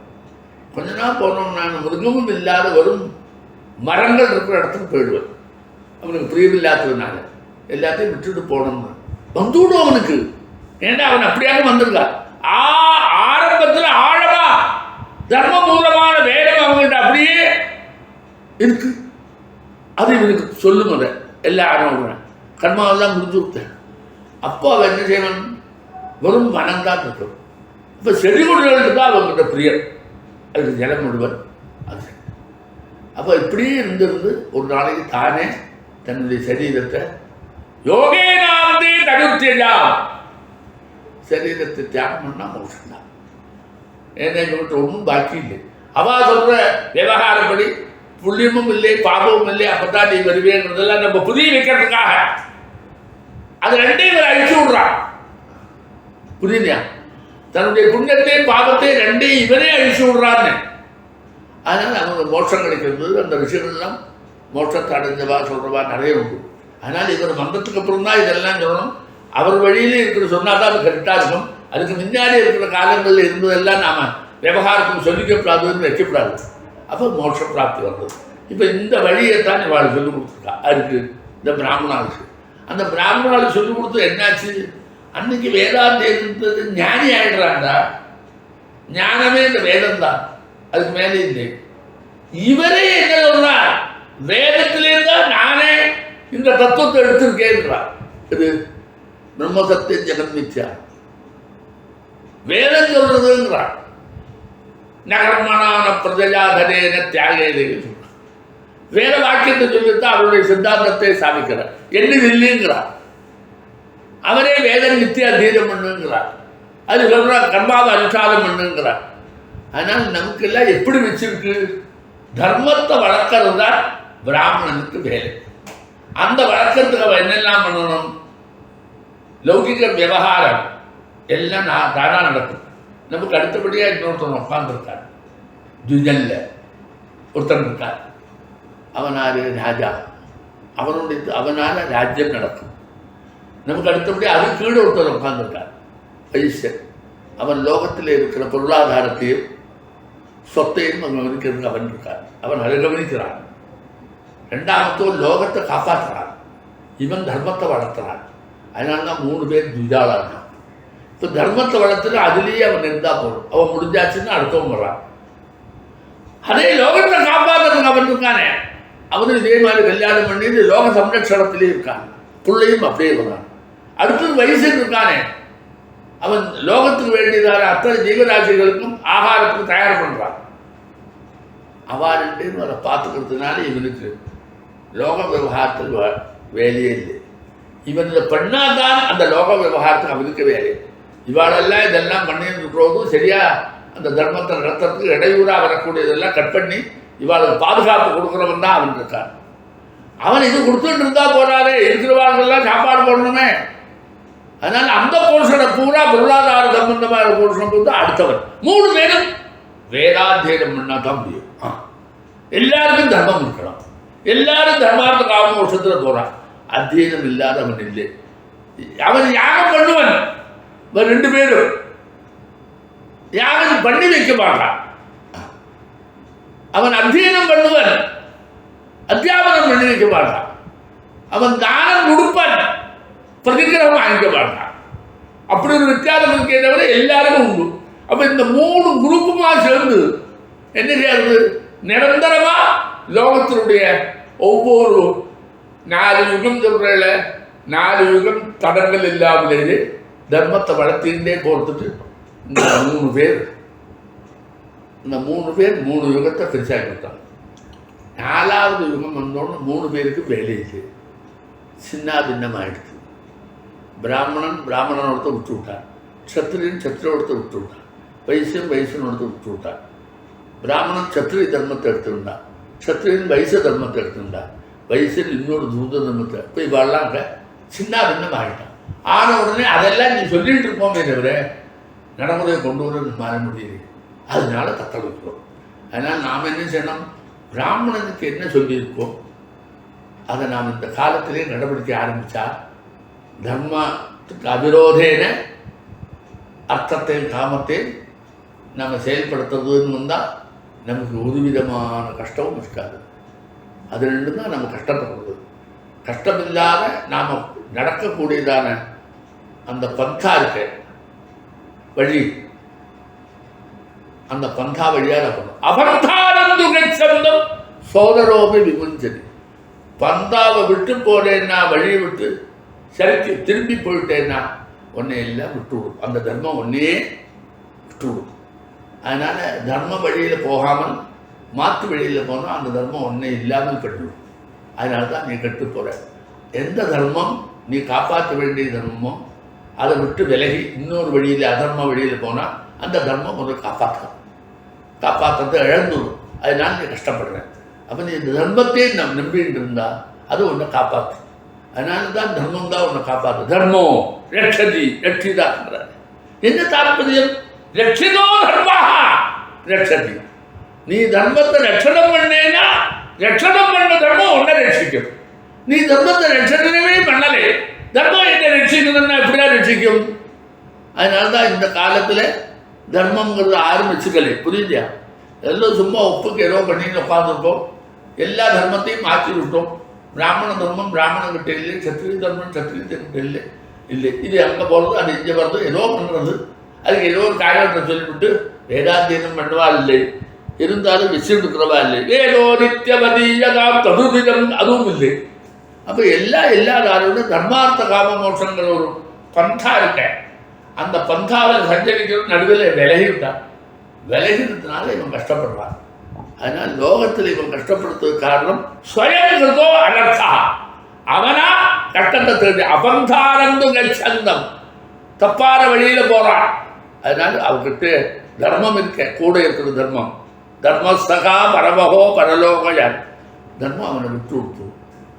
கொஞ்ச நாள் போனோம்னா மிருகமும் இல்லாத வரும் மரங்கள் இருக்கிற இடத்துக்கு போயிடுவேன். அவனுக்கு பிரியமில்லாததுனால எல்லாத்தையும் விட்டுட்டு போனோம்னு வந்துவிடும் அவனுக்கு. ஏன்னா அவன் அப்படியாக வந்திருக்கா. ஆரம்பத்தில் ஆழமா தர்ம மூலமான வேகம் அவங்கள்ட்ட அப்படியே இருக்கு. அது இவனுக்கு சொல்லும். அதை எல்லாரும் கர்மாவெல்லாம் முடிஞ்சு விட்டேன். அப்போ அவன் என்ன செய்யணும்? வெறும் மனம்தான் இருக்கும். இப்போ செடி கொடிகளுக்கு தான் அவங்ககிட்ட பிரியர், அதுக்கு ஜலம் விடுவன். அது அப்போ இப்படியே இருந்திருந்து ஒரு நாளைக்கு தானே தன்னுடைய சரீரத்தை யோகே நாமதே தடுத்தியலாம், சரீரத்தை தியாகம் பண்ணால் மோட்சம் தான். ஏன்னா இவங்கிட்ட ஒன்றும் பாக்கி இல்லை. அவா சொல்கிற விவகாரப்படி புண்ணியமும் இல்லை பாபமும் இல்லை, அப்பதான் நீ வருவேங்கிறதெல்லாம் நம்ம புரிய வைக்கிறதுக்காக அது 2ஐயும் இவர் அழிச்சு விடுறான். புரியலையா? தன்னுடைய புண்ணியத்தையும் பாபத்தையும் 2ஐயும் இவரே அழிச்சு விடுறான்னு. அதனால் அவங்க மோட்சம் கிடைக்கிறது. அந்த ரிஷிகள்லாம் மோட்சத்தை அடைஞ்சவா சொல்கிறவா நிறைய உண்டு. அதனால் இவர் மந்தத்துக்கு அப்புறம் தான் இதெல்லாம் சொல்லணும். அவர் வழியிலே இருக்கிற சொன்னால் தான் அது கரெக்டாக இருக்கும். அதுக்கு முன்னாடி இருக்கிற காலங்களில் இருந்ததெல்லாம் நாம் விவகாரத்துக்கு சொல்லிக்கப்படாதுன்னு வைக்கப்படாது. அப்போ மோட்ச பிராப்தி வந்தது. இப்போ இந்த வழியைத்தான் இவாள் சொல்லிக் கொடுத்துருக்கா. அதுக்கு இந்த பிராமணாளுக்கு அந்த பிராமணாளுக்கு சொல்லிக் கொடுத்து என்னாச்சு? அன்னைக்கு வேதாந்தம் இருந்தது ஞானி ஆயிடுறாண்டா. ஞானமே இந்த வேதம் தான், அதுக்கு மேலே இல்லை. இவரே என்ன சொல்றார்? வேதத்திலேருந்தா நானே இந்த தத்துவத்தை எடுத்திருக்கேன்றார். இது பிரம்ம சத்தியம் ஜெகன் மித்யா வேதம் சொல்றதுங்கிறார். நகர்மனான பிரஜாதனேன தியாகேதே. வேற வாக்கியத்தை சொல்லித்தான் அவருடைய சித்தாந்தத்தை சாதிக்கிறார். என்னது இல்லைங்கிறார். அவரே வேதம் நித்திய அத்தீனம் பண்ணுங்கிறார். அது சொல்றார் கர்மாவை அனுஷ்டானம் பண்ணுங்கிறார். அதனால் நமக்கு எல்லாம் எப்படி வச்சிருக்கு? தர்மத்தை வளர்க்கறது தான் பிராமணனுக்கு வேலை. அந்த வளர்க்கறதுக்கு அவன் என்னெல்லாம் பண்ணணும்? லௌகிக விவகாரம் எல்லாம் தானா நடக்கும். நமக்கு அடுத்தபடியாக இன்னொருத்தன் உட்காந்துருக்கார். துஜல்ல ஒருத்தன் இருக்கார். அவனாரு ராஜா. அவனால ராஜ்யம் நடக்கும். நமக்கு அடுத்தபடியாக அது கீழே ஒருத்தர் உட்காந்துருக்கார் வைசியர். அவன் லோகத்தில் இருக்கிற பொருளாதாரத்தையும் சொத்தையும் கவனிக்கிறதுக்கு அவன் இருக்கார். அவன் அதை கவனிக்கிறான். ரெண்டாமத்தோ லோகத்தை காப்பாற்றுறான். இவன் தர்மத்தை வளர்த்துறான். அதனால தான் 3 பேர் துஜாளான். இப்போ தர்மத்தை வளர்த்துட்டு அதுலேயே அவன் இருந்தால் போடும். அவன் முடிஞ்சாச்சுன்னு அடுத்தவன் வர்றான். அதே லோகத்தை காப்பாற்றுறதுக்கு அவன் இருக்கானே, அவனும் இதே மாதிரி கல்யாணம் பண்ணி லோக சம்ரட்சணத்திலே இருக்கான். பிள்ளையும் அப்படியே வரான். அடுத்தது வயசுக்கு இருக்கானே, அவன் லோகத்துக்கு வேண்டியதான அத்தனை ஜீவராசிகளுக்கும் ஆகாரத்துக்கு தயார் பண்ணுறான். அவ்வாறு அதை பார்த்துக்கிறதுனால இவனுக்கு லோக விவகாரத்துக்கு வேலையே இல்லை. இவன் இதை பண்ணாதான் அந்த லோக விவகாரத்துக்கு அவனுக்கு வேலை. இவாளெல்லாம் இதெல்லாம் பண்ணிருக்கிறதும் சரியா அந்த தர்மத்தை நடத்துறதுக்கு இடையூறாக வரக்கூடியதெல்லாம் கட் பண்ணி இவாளுக்கு பாதுகாப்பு கொடுக்குறவன் தான் அவன் இருக்கான். அவன் இது கொடுத்துட்டு இருந்தா போறாரே, இருக்கிறவார்கள்லாம் சாப்பாடு போடணுமே. அதனால அந்த போர்ஷனை பூரா பொருளாதார சம்பந்தமான போர்ஷனை கொடுத்து அடுத்தவன் 3 பேரும் வேதாத்தியனம் பண்ணா தான் முடியும். எல்லாருக்கும் தர்மம் இருக்கணும். எல்லாரும் தர்மார்த்த காம வருஷத்துல போறான். அத்தியனம் இல்லாதவன் இல்லை. அவன் யாகம் பண்ணுவன். 2 பேரும் யாகம் பண்ணி வைக்க மாட்டான். அவன் அத்தியனம் பண்ணுவன், அத்தியாபனம் பண்ணி வைக்க மாட்டான். அவன் தானம் கொடுப்பன், பிரதிகிரகம் வாங்கிக்க மாட்டான். அப்படி ஒரு வித்தியாசம் இருக்கே தவிர எல்லாருக்கும் உண்டு. அப்ப இந்த 3 குரூப்புமா சேர்ந்து என்ன செய்யறது? நிரந்தரமா லோகத்தினுடைய ஒவ்வொரு 4 யுகம் சொல்றல 4 யுகம் தடங்கள் இல்லாமலேயே தர்மத்தை வளர்த்திருந்தே போறதுக்கு இந்த 3 பேர் 3 யுகத்தை பெருசாக கொடுத்தாங்க. 4வது யுகம் வந்தோன்னு 3 பேருக்கு வேலை இல்லை. சின்ன பின்னமாயிடுச்சு. பிராமணன் ஒருத்த விட்டு விட்டான். சத்திரியன் சத்திரோடத்த விட்டு விட்டான். வயசனோடத்த விட்டு விட்டான். பிராமணன் சத்திரிய தர்மத்தை எடுத்துருந்தான். சத்திரியன் வைச தர்மத்தை எடுத்துருந்தான். வைசன் இன்னொரு தூத தர்மத்தை. இப்போ இவாள்லாம் சின்ன பின்னம் ஆகிட்டான். ஆன உடனே அதெல்லாம் நீ சொல்லிட்டு இருப்போமே தவிர நடைமுறையை கொண்டு வர மாற முடியுது. அதனால தத்தளிக்கிறோம். அதனால் நாம் என்ன செய்யணும்? பிராமணனுக்கு என்ன சொல்லியிருக்கோம் அதை நாம் இந்த காலத்திலே நடவடிக்கை ஆரம்பித்தா தர்மத்துக்கு அவிரோதேன அர்த்தத்தையும் காமத்தையும் நம்ம செயல்படுத்துறதுன்னு வந்தால் நமக்கு ஒரு விதமான கஷ்டமும் இருக்காது. அது 2 தான் நம்ம கஷ்டப்படுறது. கஷ்டமில்லாத நாம் நடக்கக்கூடியதான அந்த பந்தா இருக்க வழி, அந்த பந்தா வழியாக பண்ணணும். அபந்தானந்து கச்சந்தம் சோதரோபி விமுஞ்சதி. பந்தாவை விட்டு போனேன்னா, வழியை விட்டு சரிக்கு திரும்பி போயிட்டேன்னா ஒன்னே எல்லாம் விட்டுவிடும். அந்த தர்மம் ஒன்னே விட்டுவிடும். அதனால தர்ம வழியில் போகாமல் மாற்று வழியில் போனால் அந்த தர்மம் ஒன்னே இல்லாமல் கட்டுவிடும். அதனால தான் நீ கட்டு போகிற. எந்த தர்மம் நீ காப்பாற்ற வேண்டிய தர்மமோ அதை விட்டு விலகி இன்னொரு வழியில் அதர்ம வழியில் போனால் அந்த தர்மம் ஒன்று காப்பாற்றுறது இழந்துடும். அதனால நீ கஷ்டப்படுற. அப்போ நீ இந்த தர்மத்தையே நம்பிட்டு இருந்தால் அது ஒன்றை காப்பாற்று. அதனால தான் தர்மம் தான் ஒன்றை காப்பாற்று. தர்மம் ரட்சதி ரட்சிதான்றார். என்ன தாற்பயம்? ரட்சிதோ தர்மாக ரட்சதி. நீ தர்மத்தை ரட்சணம் பண்ணேன்னா ரட்சணம் பண்ண தர்மம் ஒன்றை ரட்சிக்கும். நீ தர்மத்தை ரட்சணமே பண்ணலே, தர்மம் என்ன ரட்சிக்கணும்னா எப்படியா ரட்சிக்கும்? அதனால தான் இந்த காலத்தில் தர்மங்கிறது ஆரம்பிச்சுக்கலே. புரியுதா? எல்லாம் சும்மா ஒப்புக்கு ஏதோ பண்ணின்னு உட்காந்துருக்கோம். எல்லா தர்மத்தையும் மாற்றி விட்டோம். பிராமண தர்மம் பிராமணங்கிட்ட இல்லை, சத்திரிய தர்மம் சத்திரியத்திட்ட இல்லை. இது அங்கே போகிறது, அது இங்கே போகிறது, ஏதோ பண்ணுறது. அதுக்கு ஏதோ ஒரு காரியத்தை சொல்லிவிட்டு வேதாத்தியனம் பண்ணுவா இல்லை, இருந்தாலும் வச்சுருக்கிறவா இல்லை. ஏதோ நித்தியவதீயதாம் ததுதிதம் அதுவும் இல்லை. அப்போ எல்லாரோட தர்மார்த்த காம மோட்சங்கிற ஒரு பந்தா இருக்க. அந்த பந்தாவில் சஞ்சரிக்கிறது நடுவில் விலகிவிட்டான். விலகினதுனால இவன் கஷ்டப்படுறான். அதனால் லோகத்தில் இவன் கஷ்டப்படுத்துவதற்கு காரணம் ஸ்வயங்கிருதோ அனர்த்தா, அவனா கஷ்டத்தை தெரிஞ்சு அபந்தாரந்து கச்சந்தம், தப்பான வழியில போறான். அதனால் அவர்கிட்ட தர்மம் இருக்க, கூட இருக்கிற தர்மம், தர்மஸ்தகா பரமகோ பரலோகயான், தர்மம் அவனை விட்டு விட்டு.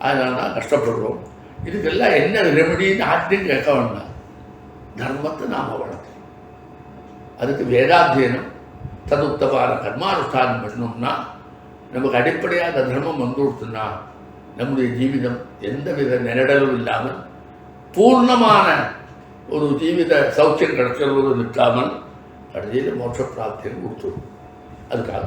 அதனால தான் கஷ்டப்படுறோம். இதுக்கெல்லாம் என்ன ரெமடின்னு ஆற்றியும் கேட்க வேண்டாம். தர்மத்தை நாம் வளர்த்தோம். அதுக்கு வேதாத்தியனம், ததுத்தமான கர்மானுஷ்டானம் பண்ணோம்னா நமக்கு அடிப்படையாக அந்த தர்மம் வந்து கொடுத்துன்னா நம்முடைய ஜீவிதம் எந்தவித நெருடலும் இல்லாமல் பூர்ணமான ஒரு ஜீவித சௌக்கியம் கிடைக்கிறது நிற்காமல் கடைசியில் மோட்ச பிராப்தியை கொடுத்துடும். அதுக்காக